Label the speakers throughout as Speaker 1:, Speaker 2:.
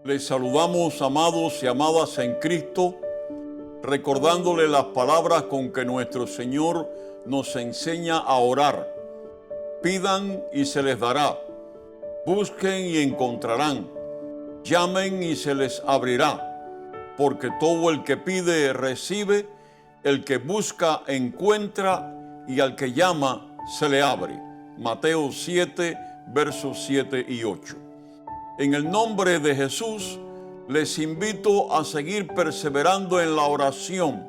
Speaker 1: Les saludamos, amados y amadas en Cristo, recordándole las palabras con que nuestro Señor nos enseña a orar. Pidan y se les dará, busquen y encontrarán, llamen y se les abrirá, porque todo el que pide recibe, el que busca encuentra y al que llama se le abre. Mateo 7, versos 7 y 8. En el nombre de Jesús, les invito a seguir perseverando en la oración,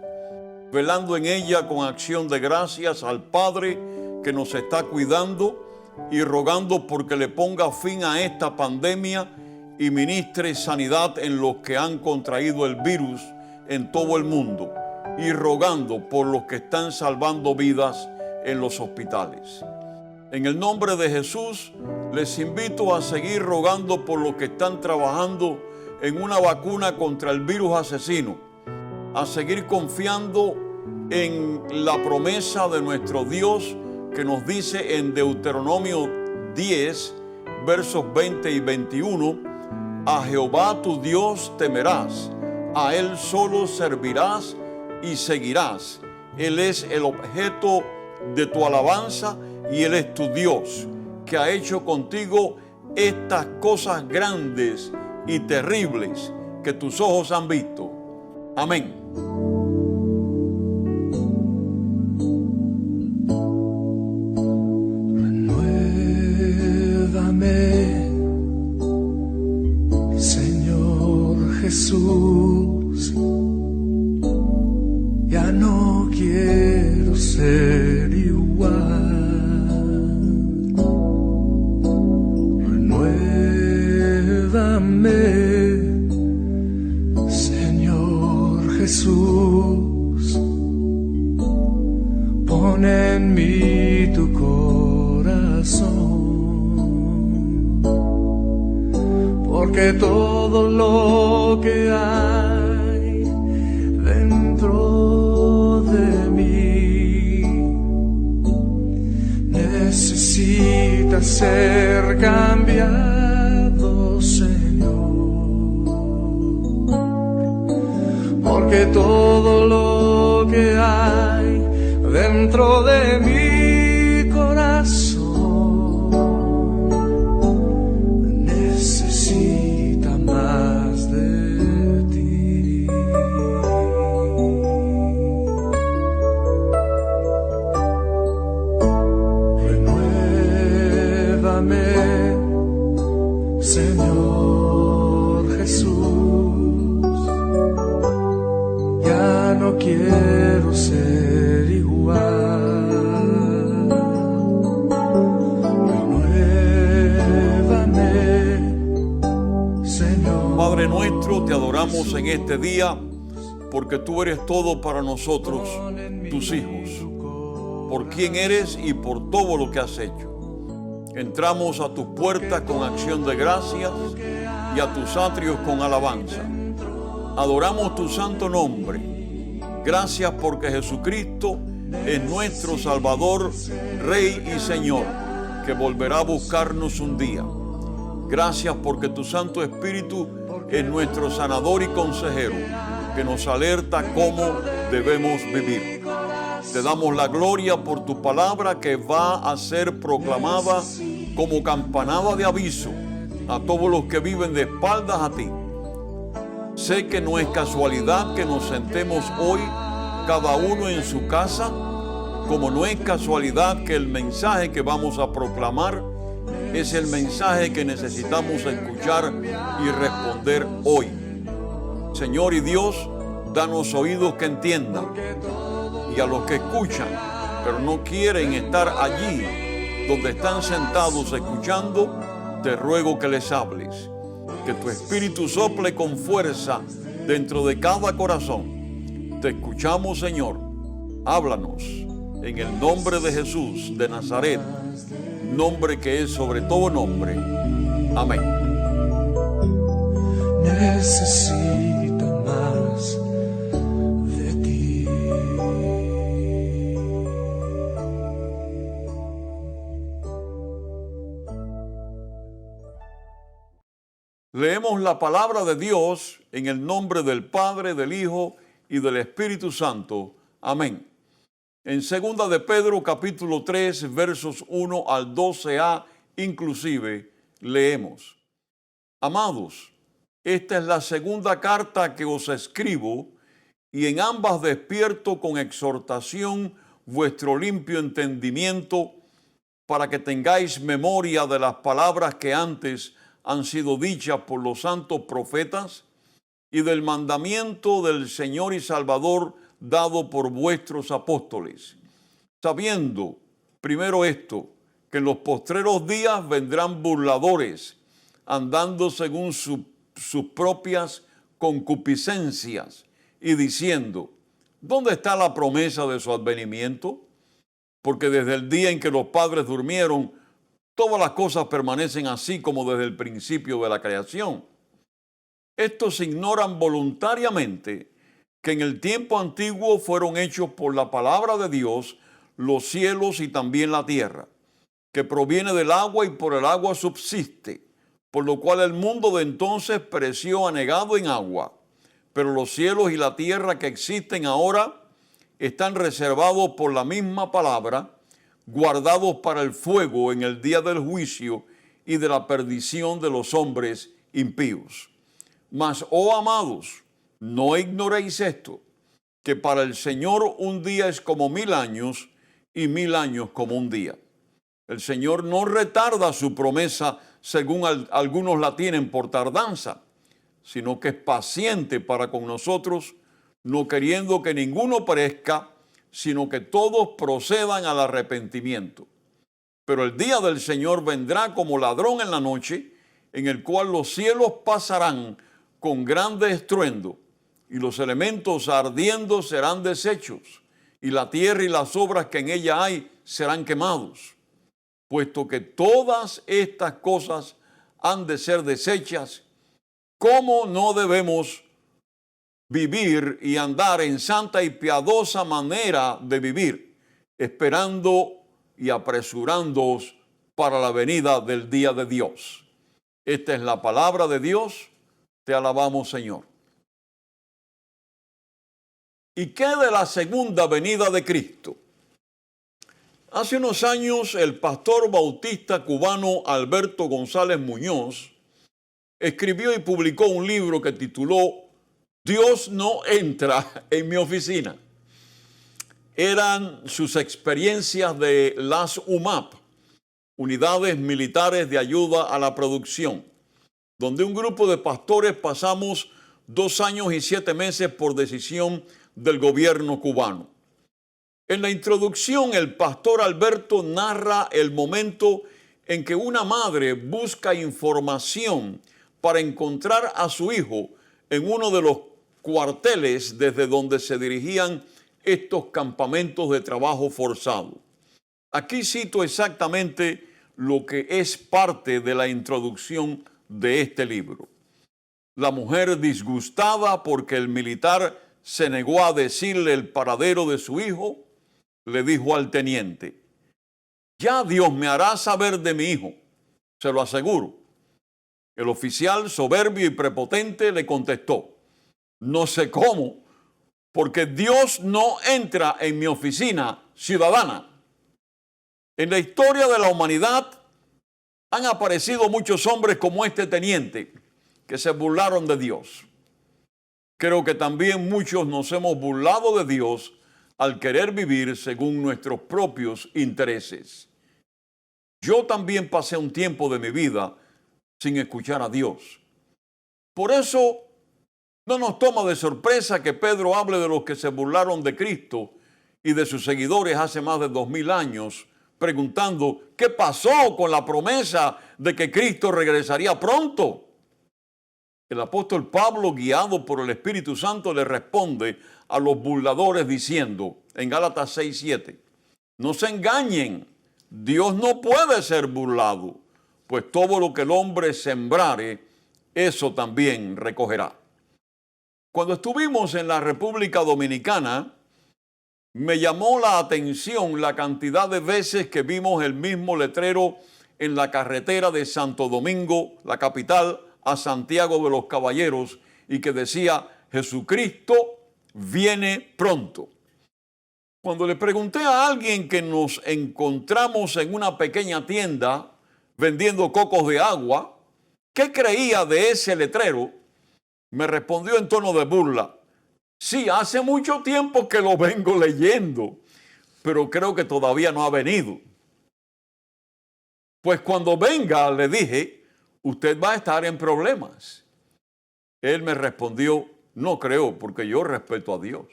Speaker 1: velando en ella con acción de gracias al Padre que nos está cuidando y rogando porque le ponga fin a esta pandemia y ministre sanidad en los que han contraído el virus en todo el mundo y rogando por los que están salvando vidas en los hospitales. En el nombre de Jesús, les invito a seguir rogando por los que están trabajando en una vacuna contra el virus asesino, a seguir confiando en la promesa de nuestro Dios que nos dice en Deuteronomio 10, versos 20 y 21, a Jehová tu Dios temerás, a Él solo servirás y seguirás. Él es el objeto de tu alabanza y Él es tu Dios, que ha hecho contigo estas cosas grandes y terribles que tus ojos han visto. Amén.
Speaker 2: Renuévame, Señor Jesús, ya no quiero ser igual. Señor Jesús, pon en mí tu corazón, porque todo lo que hay dentro de mí necesita ser cambiado, Señor, porque todo lo que hay dentro de mi corazón necesita más de ti. Renuévame, Señor Jesús, ya no quiero ser igual. Renuévame, Señor.
Speaker 1: Padre nuestro, te adoramos en este día porque tú eres todo para nosotros, tus hijos, por quién eres y por todo lo que has hecho. Entramos a tus puertas con acción de gracias y a tus atrios con alabanza. Adoramos tu santo nombre. Gracias porque Jesucristo es nuestro Salvador, Rey y Señor, que volverá a buscarnos un día. Gracias porque tu Santo Espíritu es nuestro sanador y consejero, que nos alerta cómo debemos vivir. Te damos la gloria por tu palabra que va a ser proclamada como campanada de aviso a todos los que viven de espaldas a ti. Sé que no es casualidad que nos sentemos hoy cada uno en su casa, como no es casualidad que el mensaje que vamos a proclamar es el mensaje que necesitamos escuchar y responder hoy. Señor y Dios, danos oídos que entiendan, y a los que escuchan, pero no quieren estar allí donde están sentados escuchando, te ruego que les hables, que tu Espíritu sople con fuerza dentro de cada corazón. Te escuchamos, Señor. Háblanos en el nombre de Jesús de Nazaret, nombre que es sobre todo nombre. Amén.
Speaker 2: Necesito más de ti.
Speaker 1: Leemos la palabra de Dios en el nombre del Padre, del Hijo y del Espíritu Santo. Amén. En 2 de Pedro capítulo 3 versos 1 al 12a inclusive leemos: Amados, esta es la segunda carta que os escribo, y en ambas despierto con exhortación vuestro limpio entendimiento, para que tengáis memoria de las palabras que antes han sido dichas por los santos profetas, y del mandamiento del Señor y Salvador dado por vuestros apóstoles, sabiendo, primero esto, que en los postreros días vendrán burladores, andando según sus propias concupiscencias, y diciendo: ¿dónde está la promesa de su advenimiento? Porque desde el día en que los padres durmieron, todas las cosas permanecen así como desde el principio de la creación. Estos ignoran voluntariamente que en el tiempo antiguo fueron hechos por la palabra de Dios los cielos y también la tierra, que proviene del agua y por el agua subsiste, por lo cual el mundo de entonces pereció anegado en agua. Pero los cielos y la tierra que existen ahora están reservados por la misma palabra, guardados para el fuego en el día del juicio y de la perdición de los hombres impíos. Mas, oh amados, no ignoréis esto, que para el Señor un día es como 1000 años y 1000 años como un día. El Señor no retarda su promesa según algunos la tienen por tardanza, sino que es paciente para con nosotros, no queriendo que ninguno perezca, sino que todos procedan al arrepentimiento. Pero el día del Señor vendrá como ladrón en la noche, en el cual los cielos pasarán con grande estruendo, y los elementos ardiendo serán deshechos, y la tierra y las obras que en ella hay serán quemados. Puesto que todas estas cosas han de ser deshechas, ¿cómo no debemos vivir y andar en santa y piadosa manera de vivir, esperando y apresurándoos para la venida del día de Dios? Esta es la palabra de Dios. Te alabamos, Señor. ¿Y qué de la segunda venida de Cristo? Hace unos años el pastor bautista cubano Alberto González Muñoz escribió y publicó un libro que tituló Dios no entra en mi oficina. Eran sus experiencias de las UMAP, Unidades Militares de Ayuda a la Producción, donde un grupo de pastores pasamos 2 años y 7 meses por decisión del gobierno cubano. En la introducción, el pastor Alberto narra el momento en que una madre busca información para encontrar a su hijo en uno de los cuarteles desde donde se dirigían estos campamentos de trabajo forzado. Aquí cito exactamente lo que es parte de la introducción de este libro. La mujer, disgustada porque el militar se negó a decirle el paradero de su hijo, le dijo al teniente: ya Dios me hará saber de mi hijo, se lo aseguro. El oficial, soberbio y prepotente, le contestó: no sé cómo, porque Dios no entra en mi oficina ciudadana. En la historia de la humanidad han aparecido muchos hombres como este teniente que se burlaron de Dios. Creo que también muchos nos hemos burlado de Dios al querer vivir según nuestros propios intereses. Yo también pasé un tiempo de mi vida sin escuchar a Dios. Por eso no nos toma de sorpresa que Pedro hable de los que se burlaron de Cristo y de sus seguidores hace más de 2000 años, preguntando qué pasó con la promesa de que Cristo regresaría pronto. El apóstol Pablo, guiado por el Espíritu Santo, le responde a los burladores diciendo en Gálatas 6:7, no se engañen, Dios no puede ser burlado, pues todo lo que el hombre sembrare, eso también recogerá. Cuando estuvimos en la República Dominicana, me llamó la atención la cantidad de veces que vimos el mismo letrero en la carretera de Santo Domingo, la capital, a Santiago de los Caballeros y que decía: Jesucristo viene pronto. Cuando le pregunté a alguien que nos encontramos en una pequeña tienda vendiendo cocos de agua, ¿qué creía de ese letrero?, me respondió en tono de burla: sí, hace mucho tiempo que lo vengo leyendo, pero creo que todavía no ha venido. Pues cuando venga, le dije, usted va a estar en problemas. Él me respondió: no creo, porque yo respeto a Dios.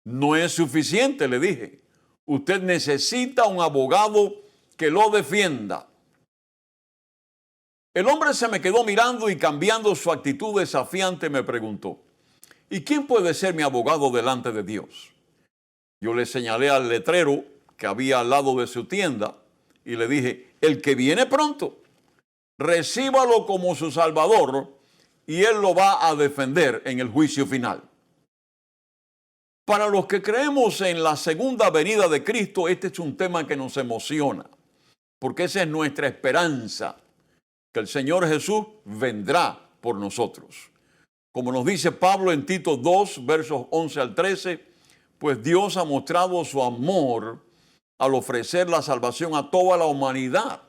Speaker 1: No es suficiente, le dije. Usted necesita un abogado que lo defienda. El hombre se me quedó mirando y, cambiando su actitud desafiante, me preguntó: ¿y quién puede ser mi abogado delante de Dios? Yo le señalé al letrero que había al lado de su tienda y le dije: el que viene pronto, recíbalo como su Salvador y Él lo va a defender en el juicio final. Para los que creemos en la segunda venida de Cristo, este es un tema que nos emociona, porque esa es nuestra esperanza, que el Señor Jesús vendrá por nosotros. Como nos dice Pablo en Tito 2, versos 11 al 13, pues Dios ha mostrado su amor al ofrecer la salvación a toda la humanidad.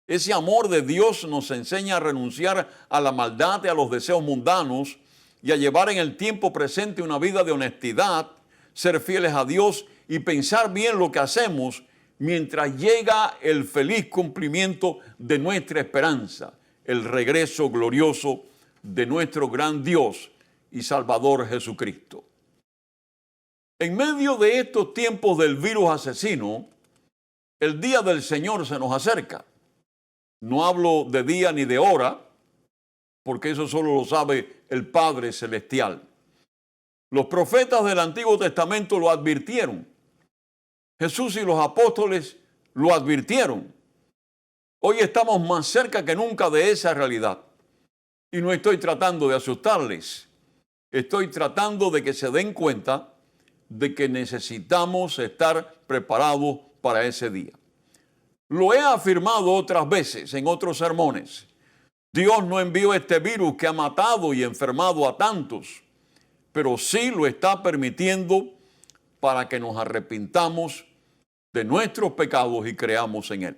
Speaker 1: Ese amor de Dios nos enseña a renunciar a la maldad y a los deseos mundanos y a llevar en el tiempo presente una vida de honestidad, ser fieles a Dios y pensar bien lo que hacemos mientras llega el feliz cumplimiento de nuestra esperanza, el regreso glorioso de nuestro gran Dios y Salvador Jesucristo. En medio de estos tiempos del virus asesino, el día del Señor se nos acerca. No hablo de día ni de hora, porque eso solo lo sabe el Padre Celestial. Los profetas del Antiguo Testamento lo advirtieron. Jesús y los apóstoles lo advirtieron. Hoy estamos más cerca que nunca de esa realidad. Y no estoy tratando de asustarles. Estoy tratando de que se den cuenta de que necesitamos estar preparados para ese día. Lo he afirmado otras veces en otros sermones. Dios no envió este virus que ha matado y enfermado a tantos, pero sí lo está permitiendo para que nos arrepintamos de nuestros pecados y creamos en Él.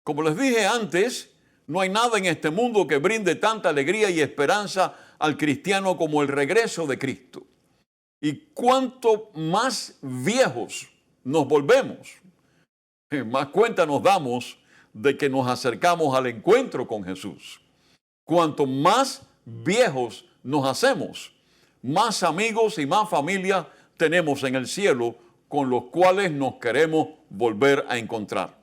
Speaker 1: Como les dije antes, no hay nada en este mundo que brinde tanta alegría y esperanza al cristiano como el regreso de Cristo. Y cuanto más viejos nos volvemos, más cuenta nos damos de que nos acercamos al encuentro con Jesús. Cuanto más viejos nos hacemos, más amigos y más familia tenemos en el cielo con los cuales nos queremos volver a encontrar.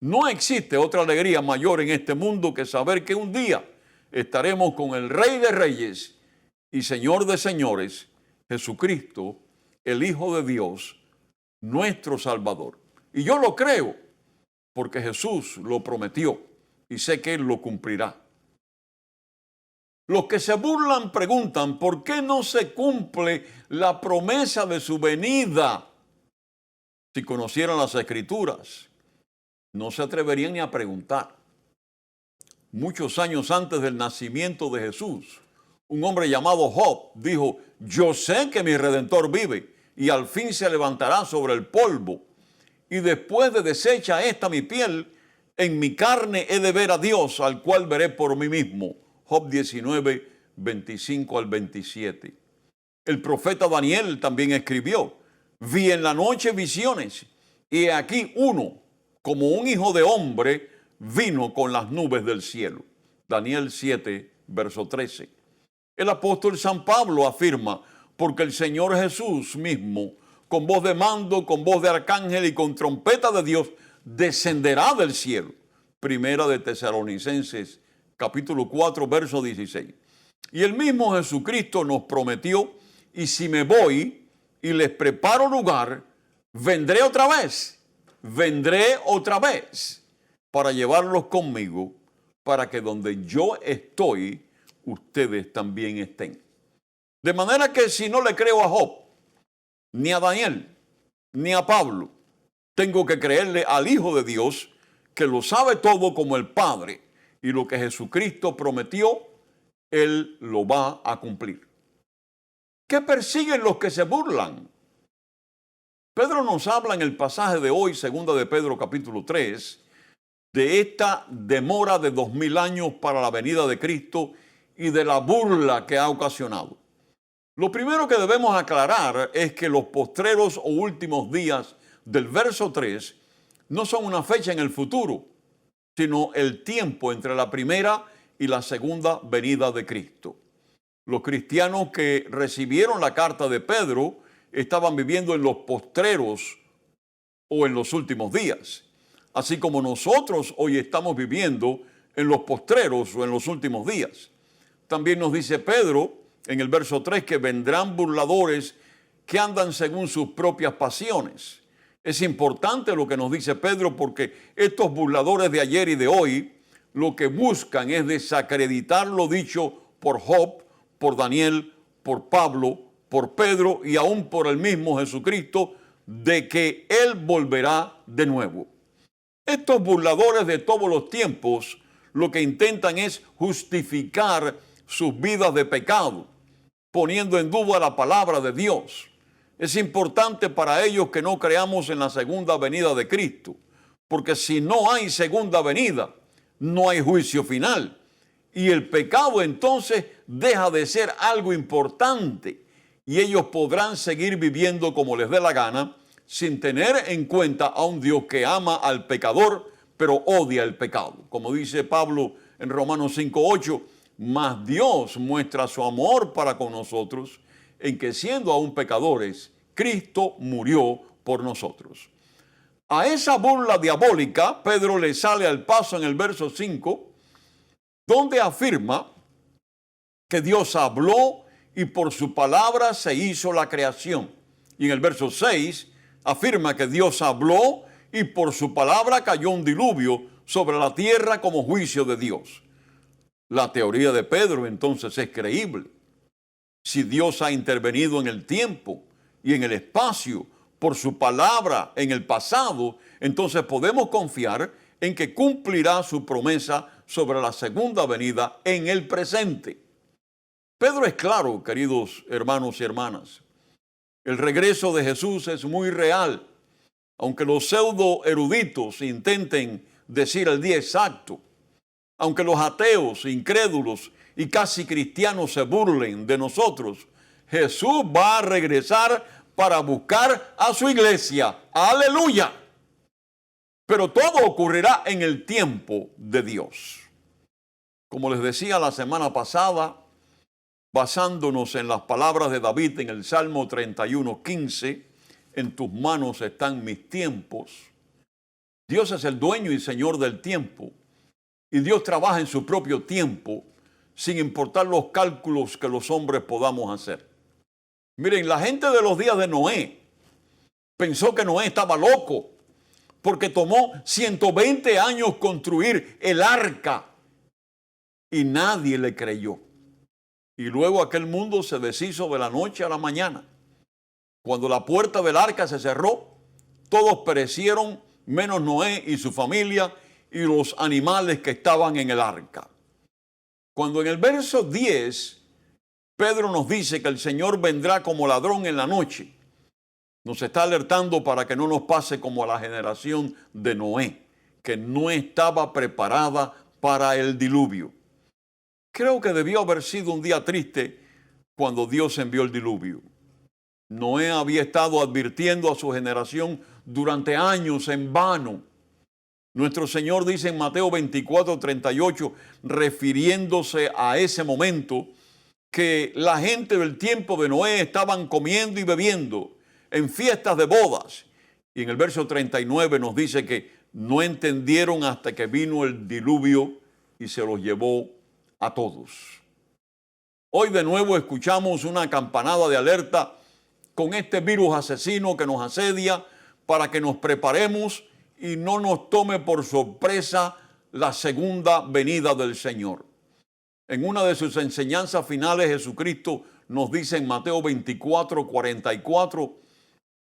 Speaker 1: No existe otra alegría mayor en este mundo que saber que un día estaremos con el Rey de Reyes y Señor de Señores, Jesucristo, el Hijo de Dios, nuestro Salvador. Y yo lo creo porque Jesús lo prometió y sé que Él lo cumplirá. Los que se burlan preguntan: ¿por qué no se cumple la promesa de su venida? Si conocieran las Escrituras, no se atreverían ni a preguntar. Muchos años antes del nacimiento de Jesús, un hombre llamado Job dijo: yo sé que mi Redentor vive y al fin se levantará sobre el polvo. Y después de deshecha esta mi piel, en mi carne he de ver a Dios, al cual veré por mí mismo. Job 19, 25 al 27. El profeta Daniel también escribió: vi en la noche visiones, y he aquí uno, como un hijo de hombre, vino con las nubes del cielo. Daniel 7, verso 13. El apóstol San Pablo afirma: porque el Señor Jesús mismo, con voz de mando, con voz de arcángel y con trompeta de Dios, descenderá del cielo. Primera de Tesalonicenses, capítulo 4, verso 16. Y el mismo Jesucristo nos prometió: y si me voy y les preparo lugar, vendré otra vez para llevarlos conmigo, para que donde yo estoy, ustedes también estén. De manera que si no le creo a Job, ni a Daniel, ni a Pablo, tengo que creerle al Hijo de Dios, que lo sabe todo como el Padre, Y lo que Jesucristo prometió, Él lo va a cumplir. ¿Qué persiguen los que se burlan? Pedro nos habla en el pasaje de hoy, segunda de Pedro capítulo 3, de esta demora de 2000 años para la venida de Cristo y de la burla que ha ocasionado. Lo primero que debemos aclarar es que los postreros o últimos días del verso 3 no son una fecha en el futuro, sino el tiempo entre la primera y la segunda venida de Cristo. Los cristianos que recibieron la carta de Pedro estaban viviendo en los postreros o en los últimos días, así como nosotros hoy estamos viviendo en los postreros o en los últimos días. También nos dice Pedro en el verso 3 que vendrán burladores que andan según sus propias pasiones. Es importante lo que nos dice Pedro porque estos burladores de ayer y de hoy lo que buscan es desacreditar lo dicho por Job, por Daniel, por Pablo, por Pedro y aún por el mismo Jesucristo, de que Él volverá de nuevo. Estos burladores de todos los tiempos lo que intentan es justificar sus vidas de pecado, poniendo en duda la palabra de Dios. Es importante para ellos que no creamos en la segunda venida de Cristo, porque si no hay segunda venida, no hay juicio final. Y el pecado entonces deja de ser algo importante y ellos podrán seguir viviendo como les dé la gana sin tener en cuenta a un Dios que ama al pecador pero odia el pecado. Como dice Pablo en Romanos 5:8, mas Dios muestra su amor para con nosotros en que siendo aún pecadores, Cristo murió por nosotros. A esa burla diabólica, Pedro le sale al paso en el verso 5, donde afirma que Dios habló y por su palabra se hizo la creación. Y en el verso 6 afirma que Dios habló y por su palabra cayó un diluvio sobre la tierra como juicio de Dios. La teoría de Pedro entonces es creíble. Si Dios ha intervenido en el tiempo y en el espacio por su palabra en el pasado, entonces podemos confiar en que cumplirá su promesa sobre la segunda venida en el presente. Pedro es claro, queridos hermanos y hermanas. El regreso de Jesús es muy real, aunque los pseudo eruditos intenten decir el día exacto, aunque los ateos, incrédulos y casi cristianos se burlen de nosotros, Jesús va a regresar para buscar a su iglesia. ¡Aleluya! Pero todo ocurrirá en el tiempo de Dios. Como les decía la semana pasada, basándonos en las palabras de David en el Salmo 31:15, en tus manos están mis tiempos. Dios es el dueño y señor del tiempo y Dios trabaja en su propio tiempo sin importar los cálculos que los hombres podamos hacer. Miren, la gente de los días de Noé pensó que Noé estaba loco porque tomó 120 años construir el arca y nadie le creyó. Y luego aquel mundo se deshizo de la noche a la mañana. Cuando la puerta del arca se cerró, todos perecieron, menos Noé y su familia y los animales que estaban en el arca. Cuando en el verso 10, Pedro nos dice que el Señor vendrá como ladrón en la noche, nos está alertando para que no nos pase como a la generación de Noé, que no estaba preparada para el diluvio. Creo que debió haber sido un día triste cuando Dios envió el diluvio. Noé había estado advirtiendo a su generación durante años en vano. Nuestro Señor dice en Mateo 24:38, refiriéndose a ese momento, que la gente del tiempo de Noé estaban comiendo y bebiendo en fiestas de bodas. Y en el verso 39 nos dice que no entendieron hasta que vino el diluvio y se los llevó a todos. Hoy de nuevo escuchamos una campanada de alerta con este virus asesino que nos asedia para que nos preparemos y no nos tome por sorpresa la segunda venida del Señor. En una de sus enseñanzas finales, Jesucristo nos dice en Mateo 24:44,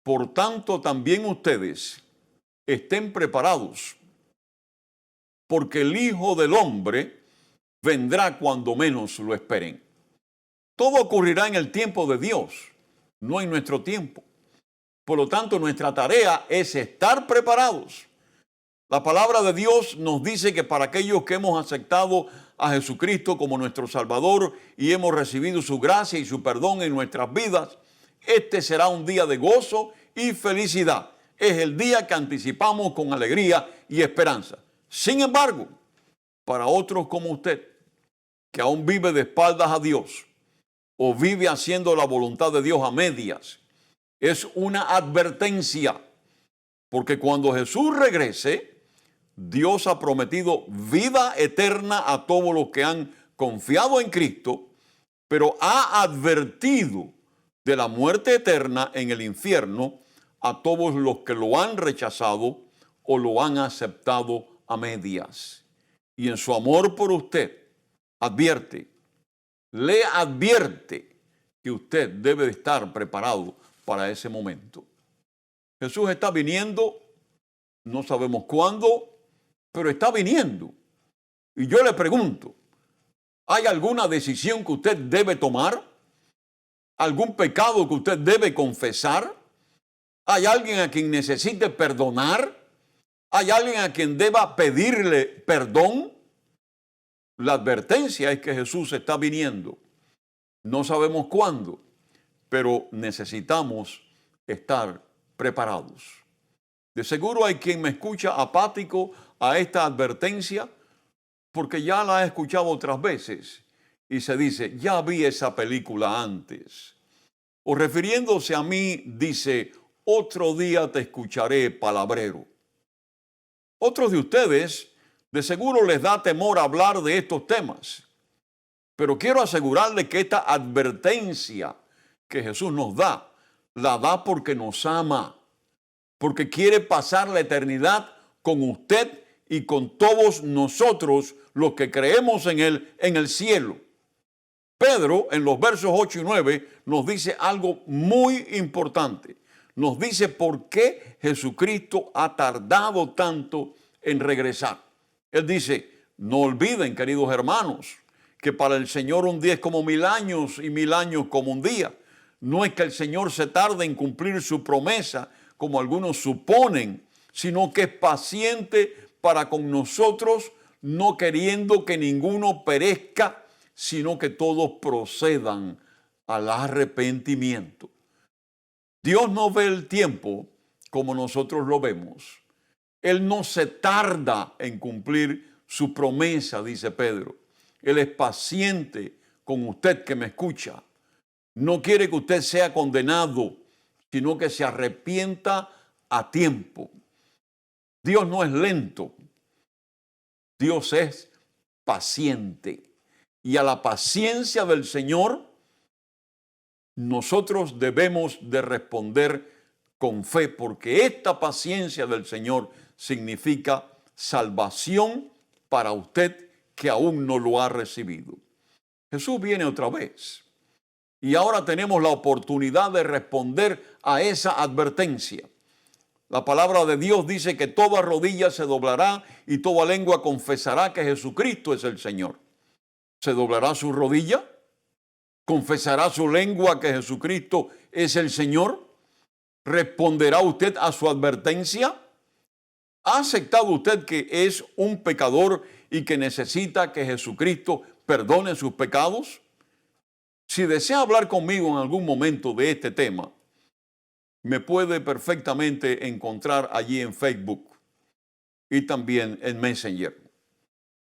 Speaker 1: por tanto también ustedes estén preparados, porque el Hijo del Hombre vendrá cuando menos lo esperen. Todo ocurrirá en el tiempo de Dios, no en nuestro tiempo. Por lo tanto, nuestra tarea es estar preparados. La palabra de Dios nos dice que para aquellos que hemos aceptado a Jesucristo como nuestro Salvador y hemos recibido su gracia y su perdón en nuestras vidas, este será un día de gozo y felicidad. Es el día que anticipamos con alegría y esperanza. Sin embargo, para otros como usted, que aún vive de espaldas a Dios o vive haciendo la voluntad de Dios a medias, es una advertencia, porque cuando Jesús regrese, Dios ha prometido vida eterna a todos los que han confiado en Cristo, pero ha advertido de la muerte eterna en el infierno a todos los que lo han rechazado o lo han aceptado a medias. Y en su amor por usted, le advierte que usted debe de estar preparado para ese momento. Jesús está viniendo, no sabemos cuándo, pero está viniendo. Y yo le pregunto, ¿hay alguna decisión que usted debe tomar? ¿Algún pecado que usted debe confesar? ¿Hay alguien a quien necesite perdonar? ¿Hay alguien a quien deba pedirle perdón? La advertencia es que Jesús está viniendo. No sabemos cuándo, pero necesitamos estar preparados. De seguro hay quien me escucha apático a esta advertencia porque ya la he escuchado otras veces y se dice, ya vi esa película antes. O refiriéndose a mí, dice, otro día te escucharé, palabrero. Otros de ustedes de seguro les da temor hablar de estos temas, pero quiero asegurarle que esta advertencia que Jesús nos da, la da porque nos ama, porque quiere pasar la eternidad con usted y con todos nosotros los que creemos en Él en el cielo. Pedro, en los versos 8 y 9, nos dice algo muy importante. Nos dice por qué Jesucristo ha tardado tanto en regresar. Él dice, no olviden, queridos hermanos, que para el Señor un día es como 1000 años y 1000 años como un día. No es que el Señor se tarde en cumplir su promesa, como algunos suponen, sino que es paciente para con nosotros, no queriendo que ninguno perezca, sino que todos procedan al arrepentimiento. Dios no ve el tiempo como nosotros lo vemos. Él no se tarda en cumplir su promesa, dice Pedro. Él es paciente con usted que me escucha. No quiere que usted sea condenado, sino que se arrepienta a tiempo. Dios no es lento. Dios es paciente. Y a la paciencia del Señor, nosotros debemos de responder con fe, porque esta paciencia del Señor significa salvación para usted que aún no lo ha recibido. Jesús viene otra vez y ahora tenemos la oportunidad de responder a esa advertencia. La palabra de Dios dice que toda rodilla se doblará y toda lengua confesará que Jesucristo es el Señor. ¿Se doblará su rodilla? ¿Confesará su lengua que Jesucristo es el Señor? ¿Responderá usted a su advertencia? ¿Ha aceptado usted que es un pecador y que necesita que Jesucristo perdone sus pecados? Si desea hablar conmigo en algún momento de este tema, me puede perfectamente encontrar allí en Facebook y también en Messenger.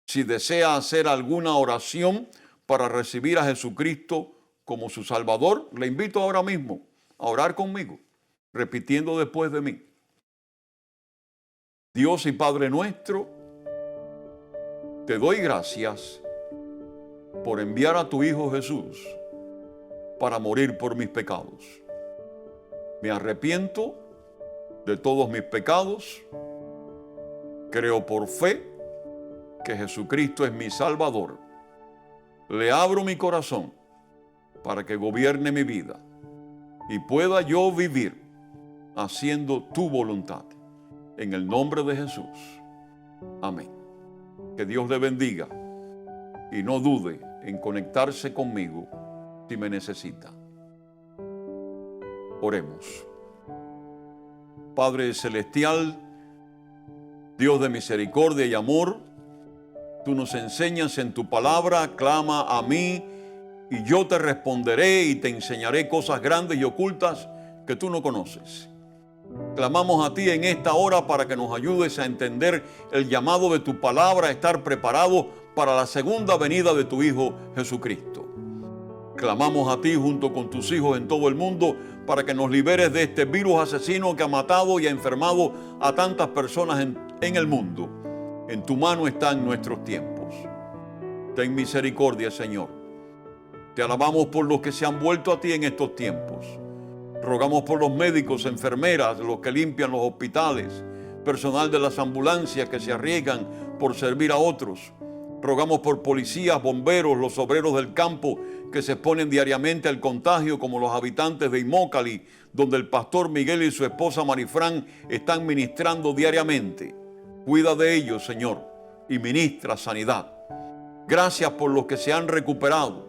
Speaker 1: Si desea hacer alguna oración para recibir a Jesucristo como su Salvador, le invito ahora mismo a orar conmigo, repitiendo después de mí. Dios y Padre nuestro, te doy gracias por enviar a tu Hijo Jesús para morir por mis pecados. Me arrepiento de todos mis pecados. Creo por fe que Jesucristo es mi Salvador. Le abro mi corazón para que gobierne mi vida y pueda yo vivir haciendo tu voluntad. En el nombre de Jesús. Amén. Que Dios le bendiga y no dude en conectarse conmigo si me necesita. Oremos. Padre celestial, Dios de misericordia y amor, tú nos enseñas en tu palabra, clama a mí y yo te responderé y te enseñaré cosas grandes y ocultas que tú no conoces. Clamamos a ti en esta hora para que nos ayudes a entender el llamado de tu palabra, a estar preparados para la segunda venida de tu Hijo Jesucristo. Clamamos a ti junto con tus hijos en todo el mundo para que nos liberes de este virus asesino que ha matado y ha enfermado a tantas personas en el mundo. En tu mano están nuestros tiempos. Ten misericordia, Señor. Te alabamos por los que se han vuelto a ti en estos tiempos. Rogamos por los médicos, enfermeras, los que limpian los hospitales, personal de las ambulancias que se arriesgan por servir a otros. Rogamos por policías, bomberos, los obreros del campo que se exponen diariamente al contagio, como los habitantes de Imócali, donde el pastor Miguel y su esposa Marifrán están ministrando diariamente. Cuida de ellos, Señor, y ministra sanidad. Gracias por los que se han recuperado.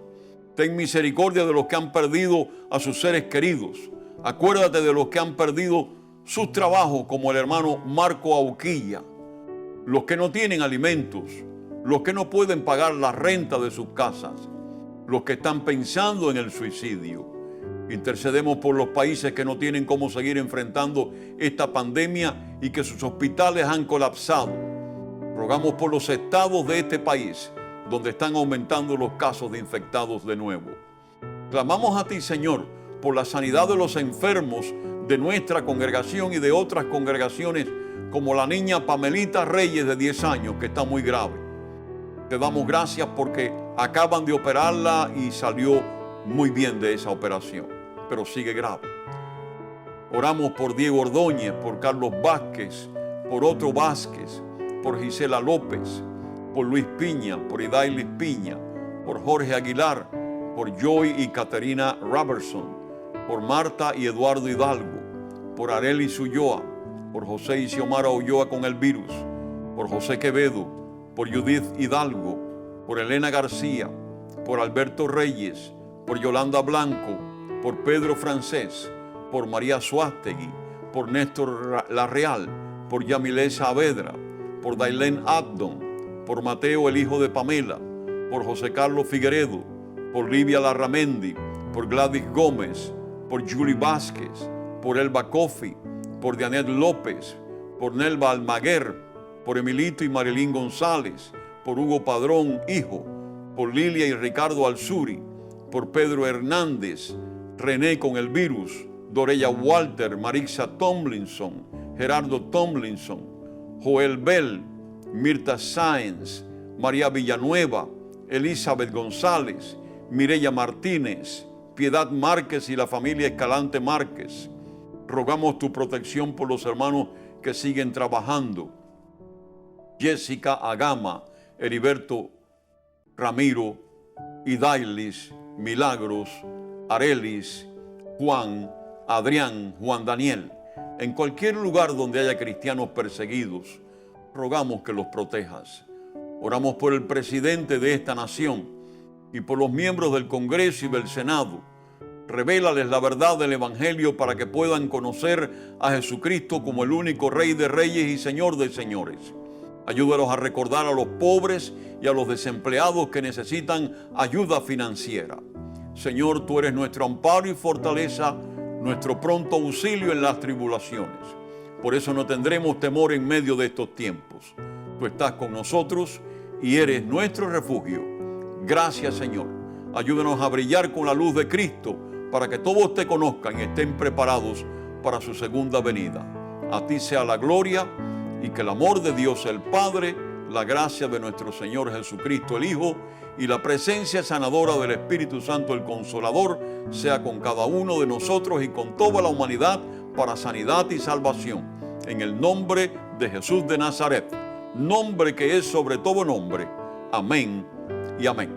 Speaker 1: Ten misericordia de los que han perdido a sus seres queridos. Acuérdate de los que han perdido sus trabajos, como el hermano Marco Auquilla, los que no tienen alimentos, los que no pueden pagar la renta de sus casas, los que están pensando en el suicidio. Intercedemos por los países que no tienen cómo seguir enfrentando esta pandemia y que sus hospitales han colapsado. Rogamos por los estados de este país, donde están aumentando los casos de infectados de nuevo. Clamamos a ti, Señor, por la sanidad de los enfermos de nuestra congregación y de otras congregaciones, como la niña Pamelita Reyes de 10 años, que está muy grave. Te damos gracias porque acaban de operarla y salió muy bien de esa operación, pero sigue grave. Oramos por Diego Ordóñez, por Carlos Vázquez, por Otto Vázquez, por Gisela López, por Luis Piña, por Idailis Piña, por Jorge Aguilar, por Joy y Caterina Robertson, por Marta y Eduardo Hidalgo, por Arelis Ulloa, por José y Xiomara Ulloa con el virus, por José Quevedo, por Judith Hidalgo, por Elena García, por Alberto Reyes, por Yolanda Blanco, por Pedro Francés, por María Suástegui, por Néstor Larreal, por Yamilé Saavedra, por Dailén Abdon, por Mateo el hijo de Pamela, por José Carlos Figueredo, por Livia Larramendi, por Gladys Gómez, por Julie Vázquez, por Elba Coffey, por Dianet López, por Nelva Almaguer, por Emilito y Marilín González, por Hugo Padrón, hijo, por Lilia y Ricardo Alzuri, por Pedro Hernández, René con el virus, Dorella Walter, Marixa Tomlinson, Gerardo Tomlinson, Joel Bell, Mirta Sáenz, María Villanueva, Elizabeth González, Mireya Martínez, Piedad Márquez y la familia Escalante Márquez. Rogamos tu protección por los hermanos que siguen trabajando. Jessica Agama, Heriberto Ramiro, Idailis, Milagros, Arelis, Juan, Adrián, Juan Daniel. En cualquier lugar donde haya cristianos perseguidos, rogamos que los protejas. Oramos por el presidente de esta nación y por los miembros del Congreso y del Senado. Revélales la verdad del Evangelio para que puedan conocer a Jesucristo como el único Rey de Reyes y Señor de Señores. Ayúdalos a recordar a los pobres y a los desempleados que necesitan ayuda financiera. Señor, tú eres nuestro amparo y fortaleza, nuestro pronto auxilio en las tribulaciones. Por eso no tendremos temor en medio de estos tiempos. Tú estás con nosotros y eres nuestro refugio. Gracias, Señor. Ayúdanos a brillar con la luz de Cristo para que todos te conozcan y estén preparados para su segunda venida. A ti sea la gloria y que el amor de Dios el Padre, la gracia de nuestro Señor Jesucristo el Hijo y la presencia sanadora del Espíritu Santo el Consolador sea con cada uno de nosotros y con toda la humanidad para sanidad y salvación. En el nombre de Jesús de Nazaret, nombre que es sobre todo nombre. Amén y amén.